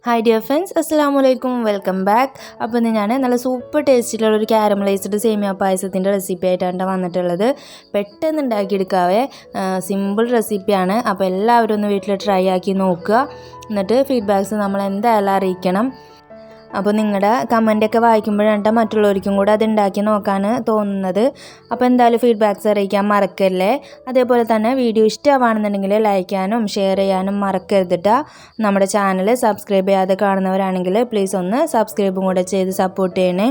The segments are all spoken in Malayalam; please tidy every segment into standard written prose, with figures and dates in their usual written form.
ഹായ് ഡിയർ ഫ്രണ്ട്സ്, അസ്സലാമു അലൈക്കും. Welcome back. അപ്പോൾ ഇന്ന് ഞാൻ നല്ല സൂപ്പർ ടേസ്റ്റിലുള്ള ഒരു കാരമലൈസ്ഡ് സേമിയ പായസത്തിൻ്റെ റെസിപ്പി ആയിട്ടാണ് വന്നിട്ടുള്ളത്. പെട്ടെന്ന് ഉണ്ടാക്കിയെടുക്കാവേ, സിമ്പിൾ റെസിപ്പിയാണ്. അപ്പോൾ എല്ലാവരും ഒന്ന് വീട്ടിൽ ട്രൈ ആക്കി നോക്കുക. എന്നിട്ട് ഫീഡ്ബാക്ക്സ് നമ്മൾ എന്തായാലും അറിയിക്കണം. അപ്പോൾ നിങ്ങളുടെ കമൻറ്റൊക്കെ വായിക്കുമ്പോഴാണ് മറ്റുള്ളവർക്കും കൂടെ അത് ഉണ്ടാക്കി നോക്കാൻ തോന്നുന്നത്. അപ്പോൾ എന്തായാലും ഫീഡ്ബാക്ക്സ് അറിയിക്കാൻ മറക്കല്ലേ. അതേപോലെ തന്നെ വീഡിയോ ഇഷ്ടമാണെന്നുണ്ടെങ്കിൽ ലൈക്ക് ചെയ്യാനും ഷെയർ ചെയ്യാനും മറക്കരുതിട്ട്. നമ്മുടെ ചാനൽ സബ്സ്ക്രൈബ് ചെയ്യാതെ കാണുന്നവരാണെങ്കിൽ പ്ലീസ് ഒന്ന് സബ്സ്ക്രൈബും കൂടെ ചെയ്ത് സപ്പോർട്ട് ചെയ്യണേ.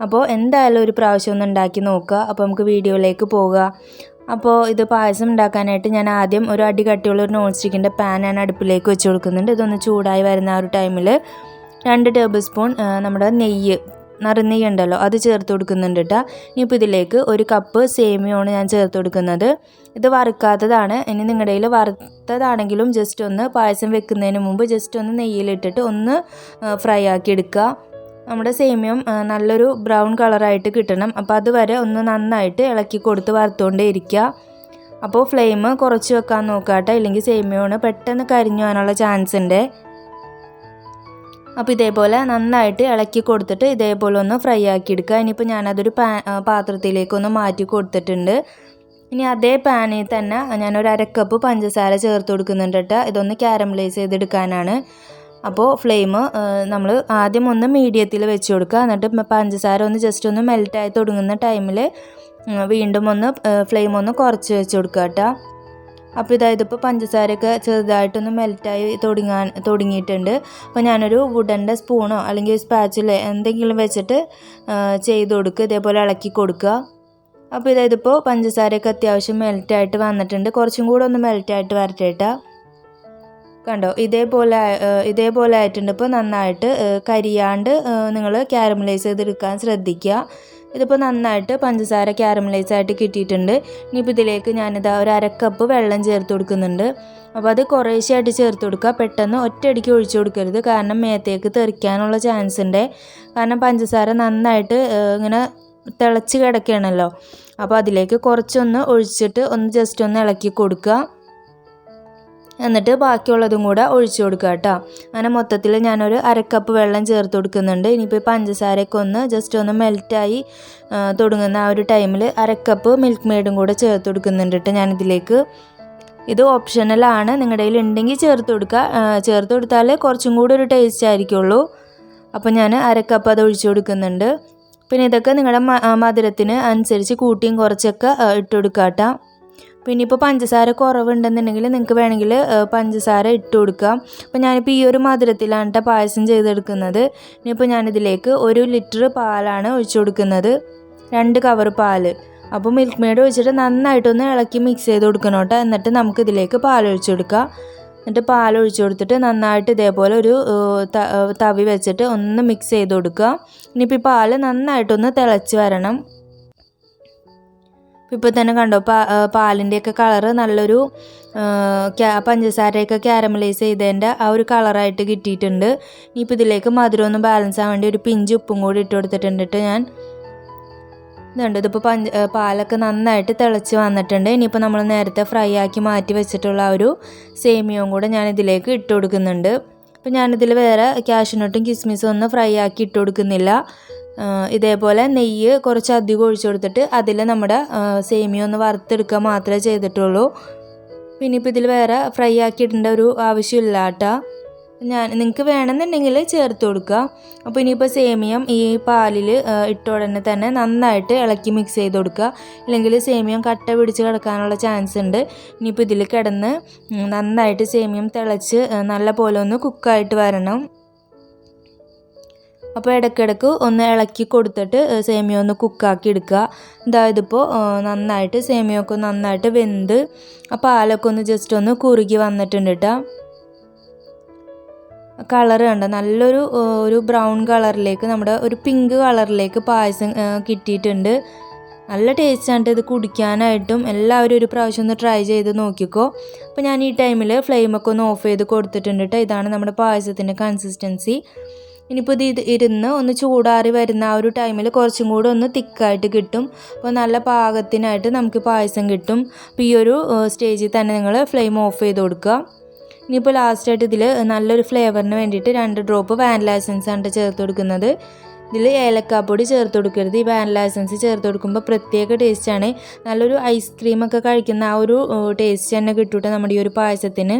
അപ്പോൾ എന്തായാലും ഒരു പ്രാവശ്യം ഒന്ന് ഉണ്ടാക്കി നോക്കുക. അപ്പോൾ നമുക്ക് വീഡിയോയിലേക്ക് പോവുക. അപ്പോൾ ഇത് പായസം ഉണ്ടാക്കാനായിട്ട് ഞാൻ ആദ്യം ഒരു അടി കട്ടിയുള്ള ഒരു നോൺ സ്റ്റിക്കിൻ്റെ പാൻ ഞാൻ അടുപ്പിലേക്ക് വെച്ച് കൊടുക്കുന്നുണ്ട്. ഇതൊന്ന് ചൂടായി വരുന്ന ആ ഒരു ടൈമിൽ 2 ടേബിൾ സ്പൂൺ നമ്മുടെ നെയ്യ്, നറുനെയ്യ് ഉണ്ടല്ലോ, അത് ചേർത്ത് കൊടുക്കുന്നുണ്ട് കേട്ടോ. ഇനിയിപ്പോൾ ഇതിലേക്ക് 1 കപ്പ് സേമിയയാണ് ഞാൻ ചേർത്ത് കൊടുക്കുന്നത്. ഇത് വറുക്കാത്തതാണ്. ഇനി നിങ്ങളുടെ കയ്യിൽ വറുത്തതാണെങ്കിലും ജസ്റ്റ് ഒന്ന് പായസം വെക്കുന്നതിന് മുമ്പ് ജസ്റ്റ് ഒന്ന് നെയ്യിലിട്ടിട്ട് ഒന്ന് ഫ്രൈ ആക്കി എടുക്കുക. നമ്മുടെ സേമിയം നല്ലൊരു ബ്രൗൺ കളറായിട്ട് കിട്ടണം. അപ്പോൾ അതുവരെ ഒന്ന് നന്നായിട്ട് ഇളക്കി കൊടുത്ത് വറുത്തുകൊണ്ടേ ഇരിക്കുക. അപ്പോൾ ഫ്ലെയിം കുറച്ച് വെക്കാൻ നോക്കുക കേട്ടോ, ഇല്ലെങ്കിൽ സേമിയമാണ് പെട്ടെന്ന് കരിഞ്ഞു പോകാനുള്ള ചാൻസ് ഉണ്ട്. അപ്പോൾ ഇതേപോലെ നന്നായിട്ട് ഇളക്കി കൊടുത്തിട്ട് ഇതേപോലെ ഒന്ന് ഫ്രൈ ആക്കി എടുക്കുക. ഇനിയിപ്പോൾ ഞാനതൊരു പാത്രത്തിലേക്കൊന്ന് മാറ്റി കൊടുത്തിട്ടുണ്ട്. ഇനി അതേ പാനിൽ തന്നെ ഞാനൊരു 1/2 കപ്പ് പഞ്ചസാര ചേർത്ത് കൊടുക്കുന്നുണ്ട് കേട്ടോ. ഇതൊന്ന് കാരമലൈസ് ചെയ്തെടുക്കാനാണ്. അപ്പോൾ ഫ്ലെയിം നമ്മൾ ആദ്യം ഒന്ന് മീഡിയത്തിൽ വെച്ച് കൊടുക്കുക. എന്നിട്ട് പഞ്ചസാര ഒന്ന് ജസ്റ്റ് ഒന്ന് മെൽറ്റായി തുടങ്ങുന്ന ടൈമിൽ വീണ്ടും ഒന്ന് ഫ്ലെയിം ഒന്ന് കുറച്ച് വെച്ച് കൊടുക്കുക കേട്ടോ. അപ്പോൾ ഇതിപ്പോൾ പഞ്ചസാരയൊക്കെ ചെറുതായിട്ടൊന്ന് മെൽറ്റായി തുടങ്ങിയിട്ടുണ്ട്. അപ്പോൾ ഞാനൊരു വുഡൻ്റെ സ്പൂണോ അല്ലെങ്കിൽ സ്പാച്ചിലോ എന്തെങ്കിലും വെച്ചിട്ട് ചെയ്ത് കൊടുക്കുക. ഇതേപോലെ ഇളക്കി കൊടുക്കുക. അപ്പോൾ ഇതിപ്പോൾ പഞ്ചസാരയൊക്കെ അത്യാവശ്യം മെൽറ്റായിട്ട് വന്നിട്ടുണ്ട്. കുറച്ചും കൂടെ ഒന്ന് മെൽറ്റായിട്ട് വരട്ടേട്ടാ. കണ്ടോ, ഇതേപോലെ ആയിട്ടുണ്ട്. ഇപ്പോൾ നന്നായിട്ട് കരിയാണ്ട് നിങ്ങൾ കാരമലൈസ് ചെയ്തെടുക്കാൻ ശ്രദ്ധിക്കുക. ഇതിപ്പോൾ നന്നായിട്ട് പഞ്ചസാര കാരമലൈസ് ആയിട്ട് കിട്ടിയിട്ടുണ്ട്. ഇനിയിപ്പോൾ ഇതിലേക്ക് ഞാനിതാ ഒരു 1/2 കപ്പ് വെള്ളം ചേർത്ത് കൊടുക്കുന്നുണ്ട്. അപ്പോൾ അത് കുറേശ്ശെയായിട്ട് ചേർത്ത് കൊടുക്കുക. പെട്ടെന്ന് ഒറ്റയടിക്ക് ഒഴിച്ചു കൊടുക്കരുത്, കാരണം മേത്തേക്ക് തെറിക്കാനുള്ള ചാൻസ് ഉണ്ട്. കാരണം പഞ്ചസാര നന്നായിട്ട് ഇങ്ങനെ തിളച്ച് കിടക്കുകയാണല്ലോ. അപ്പോൾ അതിലേക്ക് കുറച്ചൊന്ന് ഒഴിച്ചിട്ട് ഒന്ന് ജസ്റ്റ് ഒന്ന് ഇളക്കി കൊടുക്കുക. എന്നിട്ട് ബാക്കിയുള്ളതും കൂടെ ഒഴിച്ചു കൊടുക്കുക കേട്ടോ. അങ്ങനെ മൊത്തത്തിൽ ഞാനൊരു 1/2 കപ്പ് വെള്ളം ചേർത്ത് കൊടുക്കുന്നുണ്ട്. ഇനിയിപ്പോൾ പഞ്ചസാരയൊക്കെ ഒന്ന് ജസ്റ്റ് ഒന്ന് മെൽറ്റായി തുടങ്ങുന്ന ആ ഒരു ടൈമിൽ 1/2 കപ്പ് മിൽക്ക് മെയ്ഡും കൂടെ ചേർത്ത് കൊടുക്കുന്നുണ്ട് കേട്ടോ ഞാനിതിലേക്ക്. ഇത് ഓപ്ഷണലാണ്, നിങ്ങളുടെ കയ്യിൽ ഉണ്ടെങ്കിൽ ചേർത്ത് കൊടുക്കുക. ചേർത്ത് കൊടുത്താൽ കുറച്ചും കൂടി ഒരു ടേസ്റ്റ് ആയിരിക്കുള്ളൂ. അപ്പോൾ ഞാൻ 1/2 കപ്പ് അത് ഒഴിച്ചു കൊടുക്കുന്നുണ്ട്. പിന്നെ ഇതൊക്കെ നിങ്ങളുടെ മധുരത്തിന് അനുസരിച്ച് കൂട്ടിയും കുറച്ചൊക്കെ ഇട്ട് കൊടുക്കുക കേട്ടോ. പിന്നെ ഇപ്പോൾ പഞ്ചസാര കുറവുണ്ടെന്നുണ്ടെങ്കിൽ നിങ്ങൾക്ക് വേണമെങ്കിൽ പഞ്ചസാര ഇട്ട് കൊടുക്കാം. അപ്പോൾ ഞാനിപ്പോൾ ഈ ഒരു മധുരത്തിലാണ് കേട്ടോ പായസം ചെയ്തെടുക്കുന്നത്. ഇനിയിപ്പോൾ ഞാനിതിലേക്ക് 1 ലിറ്റർ പാലാണ് ഒഴിച്ചു കൊടുക്കുന്നത്, 2 കവർ പാല്. അപ്പോൾ മിൽക്ക് മെയ്ഡ് ഒഴിച്ചിട്ട് നന്നായിട്ടൊന്ന് ഇളക്കി മിക്സ് ചെയ്ത് കൊടുക്കണം കേട്ടോ. എന്നിട്ട് നമുക്കിതിലേക്ക് പാലൊഴിച്ച് കൊടുക്കാം. എന്നിട്ട് പാലൊഴിച്ച് കൊടുത്തിട്ട് നന്നായിട്ട് ഇതേപോലെ ഒരു തവി വെച്ചിട്ട് ഒന്ന് മിക്സ് ചെയ്ത് കൊടുക്കുക. ഇനിയിപ്പോൾ ഈ പാല് നന്നായിട്ടൊന്ന് തിളച്ച് വരണം. ഇപ്പോൾ തന്നെ കണ്ടോ, പാലിൻ്റെയൊക്കെ കളറ് നല്ലൊരു പഞ്ചസാരയൊക്കെ കാരമലൈസ് ചെയ്തതിൻ്റെ ആ ഒരു കളറായിട്ട് കിട്ടിയിട്ടുണ്ട്. ഇനിയിപ്പോൾ ഇതിലേക്ക് മധുരം ഒന്ന് ബാലൻസ് ആവാൻ വേണ്ടി ഒരു പിഞ്ച് ഉപ്പും കൂടി ഇട്ട് കൊടുത്തിട്ടുണ്ട് ഞാൻ. ഇതുണ്ട്, ഇതിപ്പോൾ പാലൊക്കെ നന്നായിട്ട് തിളച്ച് വന്നിട്ടുണ്ട്. ഇനിയിപ്പോൾ നമ്മൾ നേരത്തെ ഫ്രൈ ആക്കി മാറ്റി വെച്ചിട്ടുള്ള ആ ഒരു സേമിയവും കൂടെ ഞാൻ ഇതിലേക്ക് ഇട്ട് കൊടുക്കുന്നുണ്ട്. അപ്പോൾ ഞാനിതിൽ വേറെ കാഷ്യൂനട്ടും കിസ്മിസും ഒന്നും ഫ്രൈ ആക്കി ഇട്ട് കൊടുക്കുന്നില്ല. ഇതേപോലെ നെയ്യ് കുറച്ച് അധികം ഒഴിച്ചു കൊടുത്തിട്ട് അതിൽ നമ്മുടെ സേമിയ ഒന്ന് വറുത്തെടുക്കുക മാത്രമേ ചെയ്തിട്ടുള്ളൂ. പിന്നെ ഇപ്പോൾ ഇതിൽ വേറെ ഫ്രൈ ആക്കി ഇടേണ്ട ഒരു ആവശ്യമില്ല കേട്ടോ. നിങ്ങൾക്ക് വേണമെന്നുണ്ടെങ്കിൽ ചേർത്ത് കൊടുക്കുക. അപ്പോൾ ഇനിയിപ്പോൾ സേമിയം ഈ പാലിൽ ഇട്ട ഉടനെ തന്നെ നന്നായിട്ട് ഇളക്കി മിക്സ് ചെയ്ത് കൊടുക്കുക, ഇല്ലെങ്കിൽ സേമിയം കട്ട പിടിച്ച് കിടക്കാനുള്ള ചാൻസ് ഉണ്ട്. ഇനിയിപ്പോൾ ഇതിൽ കിടന്ന് നന്നായിട്ട് സേമിയം തിളച്ച് നല്ല പോലെ ഒന്ന് കുക്കായിട്ട് വരണം. അപ്പോൾ ഇടയ്ക്കിടയ്ക്ക് ഒന്ന് ഇളക്കി കൊടുത്തിട്ട് സേമിയ ഒന്ന് കുക്കാക്കി എടുക്കുക. ഇതിപ്പോൾ നന്നായിട്ട് സേമിയൊക്കെ നന്നായിട്ട് വെന്ത് ആ പാലൊക്കെ ഒന്ന് ജസ്റ്റ് ഒന്ന് കുറുകി വന്നിട്ടുണ്ട് കേട്ടോ. കളർ കണ്ട ഒരു ബ്രൗൺ കളറിലേക്ക്, നമ്മുടെ ഒരു പിങ്ക് കളറിലേക്ക് പായസം കിട്ടിയിട്ടുണ്ട്. നല്ല ടേസ്റ്റാണ് ഇത് കുടിക്കാനായിട്ടും. എല്ലാവരും ഒരു പ്രാവശ്യം ഒന്ന് ട്രൈ ചെയ്ത് നോക്കിക്കോ. അപ്പോൾ ഞാൻ ഈ ടൈമിൽ ഫ്ലെയിമൊക്കെ ഒന്ന് ഓഫ് ചെയ്ത് കൊടുത്തിട്ടുണ്ട് കേട്ടോ. ഇതാണ് നമ്മുടെ പായസത്തിൻ്റെ കൺസിസ്റ്റൻസി. ഇനിയിപ്പോൾ ഇത് ഇരുന്ന് ഒന്ന് ചൂടാറി വരുന്ന ആ ഒരു ടൈമിൽ കുറച്ചും കൂടെ ഒന്ന് തിക്കായിട്ട് കിട്ടും. അപ്പോൾ നല്ല പാകത്തിനായിട്ട് നമുക്ക് പായസം കിട്ടും. അപ്പോൾ ഈ ഒരു സ്റ്റേജിൽ തന്നെ നിങ്ങൾ ഫ്ലെയിം ഓഫ് ചെയ്ത് കൊടുക്കുക. ഇനിയിപ്പോൾ ലാസ്റ്റായിട്ട് ഇതിൽ നല്ലൊരു ഫ്ലേവറിന് വേണ്ടിയിട്ട് 2 ഡ്രോപ്പ് വാനില എസൻസ് ആണ് ചേർത്ത് കൊടുക്കുന്നത്. ഇതിൽ ഏലക്കാപ്പൊടി ചേർത്ത് കൊടുക്കരുത്. ഈ വാനില എസൻസ് ചേർത്ത് കൊടുക്കുമ്പോൾ പ്രത്യേക ടേസ്റ്റാണ്. നല്ലൊരു ഐസ്ക്രീമൊക്കെ കഴിക്കുന്ന ആ ഒരു ടേസ്റ്റ് തന്നെ കിട്ടൂട്ടെ നമ്മുടെ ഈ ഒരു പായസത്തിന്.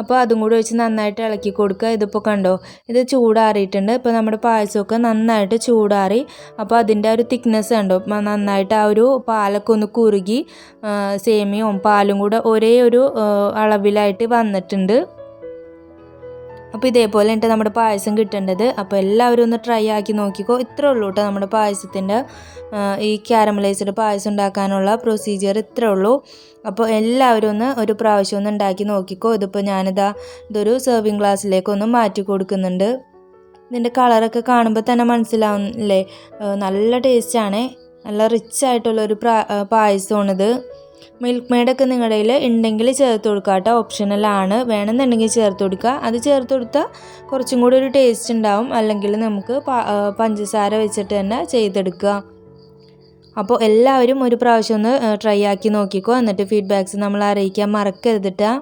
അപ്പോൾ അതും കൂടി വെച്ച് നന്നായിട്ട് ഇളക്കി കൊടുക്കുക. ഇതിപ്പോൾ കണ്ടോ, ഇത് ചൂടാറിയിട്ടുണ്ട്. ഇപ്പോൾ നമ്മുടെ പായസമൊക്കെ നന്നായിട്ട് ചൂടാറി. അപ്പോൾ അതിൻ്റെ ഒരു തിക്നെസ് കണ്ടോ, നന്നായിട്ട് ആ ഒരു പാലൊക്കെ ഒന്ന് കുറുകി സേമിയവും പാലും കൂടെ ഒരേ ഒരു അളവിലായിട്ട് വന്നിട്ടുണ്ട്. അപ്പോൾ ഇതേപോലെ ഉണ്ട് നമ്മുടെ പായസം കിട്ടേണ്ടത്. അപ്പോൾ എല്ലാവരും ഒന്ന് ട്രൈ ആക്കി നോക്കിക്കോ. ഇത്രേ ഉള്ളൂ കേട്ടോ നമ്മുടെ പായസത്തിൻ്റെ ഈ ക്യാരമലൈസ്ഡ് പായസം ഉണ്ടാക്കാനുള്ള പ്രൊസീജിയർ ഇത്രേ ഉള്ളൂ. അപ്പോൾ എല്ലാവരും ഒരു പ്രാവശ്യം ഒന്ന് ഉണ്ടാക്കി നോക്കിക്കോ. ഇതിപ്പോൾ ഇതൊരു സെർവിങ് ഗ്ലാസ്സിലേക്കൊന്ന് മാറ്റി കൊടുക്കുന്നുണ്ട്. ഇതിൻ്റെ കളറൊക്കെ കാണുമ്പോൾ തന്നെ മനസ്സിലാവുന്നില്ലേ, നല്ല ടേസ്റ്റാണ്. നല്ല റിച്ച് ആയിട്ടുള്ളൊരു പായസമാണിത്. മിൽക്ക് മെയ്ഡൊക്കെ നിങ്ങളുടെ കയ്യിൽ ഉണ്ടെങ്കിൽ ചേർത്ത് കൊടുക്കുക കേട്ടോ, ഓപ്ഷണലാണ്. വേണമെന്നുണ്ടെങ്കിൽ ചേർത്ത് കൊടുക്കുക. അത് ചേർത്ത് കൊടുത്താൽ കുറച്ചും കൂടി ഒരു ടേസ്റ്റ് ഉണ്ടാവും. അല്ലെങ്കിൽ നമുക്ക് പഞ്ചസാര വെച്ചിട്ട് തന്നെ ചെയ്തെടുക്കുക. അപ്പോൾ എല്ലാവരും ഒരു പ്രാവശ്യം ഒന്ന് ട്രൈ ആക്കി നോക്കിക്കോ. എന്നിട്ട് ഫീഡ്ബാക്ക്സ് നമ്മൾ അറിയിക്കാൻ മറക്കരുതിട്ടാ.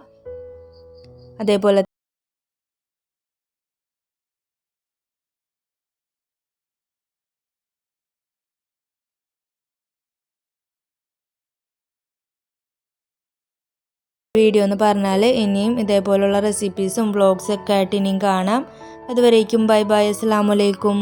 അതേപോലെ വീഡിയോ എന്ന് പറഞ്ഞാൽ ഇനിയും ഇതേപോലുള്ള റെസിപ്പീസും വ്ളോഗ്സൊക്കെ ആയിട്ട് ഇനിയും കാണാം. അതുവരേക്കും ബൈ ബൈ, അസ്സലാമു അലൈക്കും.